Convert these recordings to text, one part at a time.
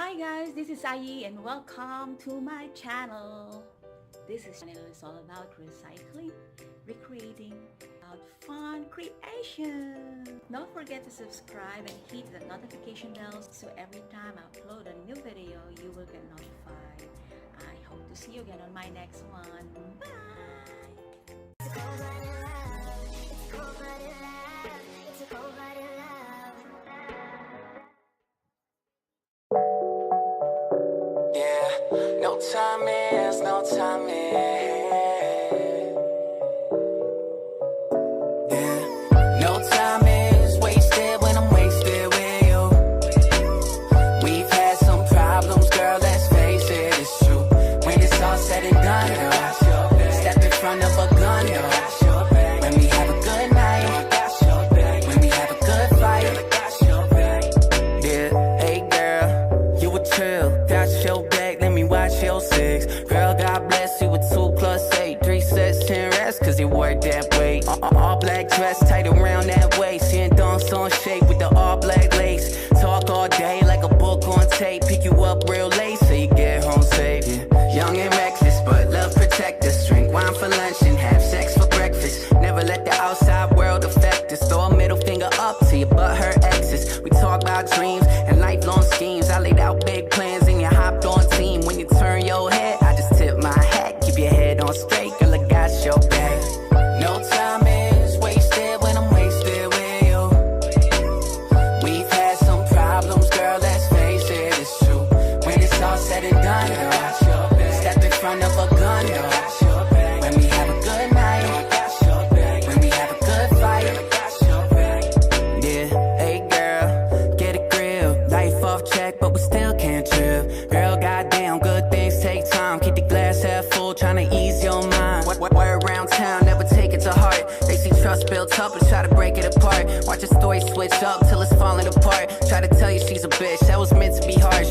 Hi guys, this is Ayie and welcome to my channel. This channel is all about recycling, recreating, about fun creation. Don't forget to subscribe and hit the notification bell so every time I upload a new video, you will get notified. I hope to see you again on my next one. Bye! No time is, no time is. Yeah, no time is wasted when I'm wasted with you. We've had some problems, girl, let's face it, it's true. When it's all said and done, girl, step in front of a gun, girl. When we have a good night, when we have a good fight. Yeah, hey girl, you a trill, got your back, let me watch your six. Girl, God bless you with 2 + 8, 3 sets, 10 rests, cause you work that way. All black dress, tight around that waist, and dance on shape with the all black lace. Talk all day like a book on tape, pick you up real late so you get home safe. Yeah. Young and reckless, but love protect us. Drink wine for lunch and have sex for breakfast. Never let the outside world affect us. Throw a middle finger up to your butthurt exes. We talk about dreams and lifelong schemes. I laid out big plans and you hopped on team. When you turn your head, I just tip my hat. Keep your head on straight, girl, I got your back. No time is wasted when I'm wasted with you. We've had some problems, girl, let's face it, it's true. When it's all said and done, girl, step in front of a gun, girl. When we have a good night, when we have a good fight. Yeah, hey girl, get a grill. Life off check, but we still can't trip. Girl, goddamn, good things take time. Keep the glass half full, tryna ease your mind. Word around town, never take it to heart. They see trust built up and try to break it apart. Watch your story switch up till it's falling apart. Try to tell you she's a bitch, that was meant to be harsh.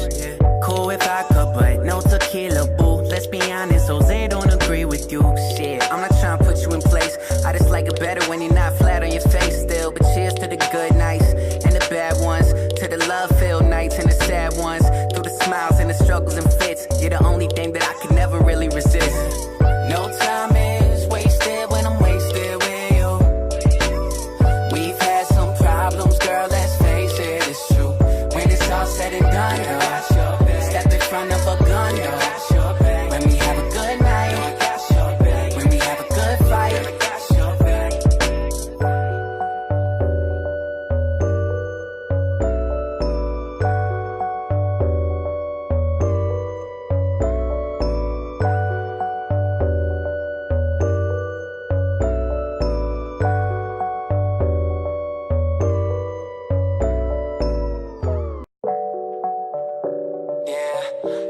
Cool if I could, but no tequila, boo. Let's be honest, Jose don't agree with you. Shit, I'm not trying to put you in place. I just like it better when you're not flat on your face still. But cheers to the good nights and the bad ones, to the love-filled nights and the sad ones. Through the smiles and the struggles and fits, you're the only thing that I could never really resist. No time is wasted when I'm wasted with you. We've had some problems, girl, let's face it, it's true. When it's all said and done, girl, step in front of a gun, girl. When we have a good night, when we have a good fight.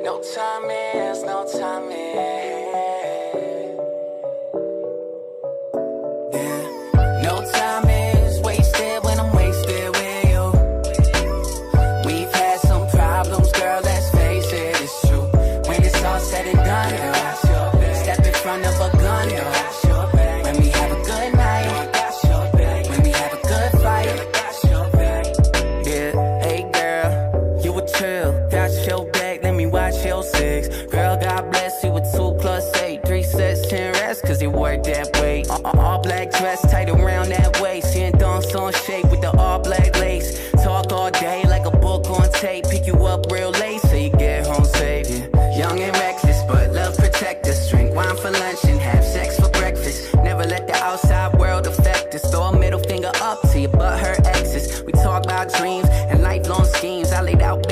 No time is, no time is. Yeah, no time is wasted when I'm wasted with you. We've had some problems, girl, let's face it, it's true. When it's all said and done, girl, step in front of a gun, girl. When we have a good night, when we have a good fight. Yeah, hey girl, you a trill, got your back, let me watch your six. Girl, God bless you with 2 + 8, 3 sets, 10 rests, cause you work that way. All black dress, tight around that waist, and dance on shape with the all black lace. Talk all day like a book on tape, pick you up real late so you get home safe. Yeah. Young and reckless, but love protect us. Drink wine for lunch and have sex for breakfast. Never let the outside world affect us. Throw a middle finger up to your butthurt exes. We talk about dreams and lifelong schemes. I laid out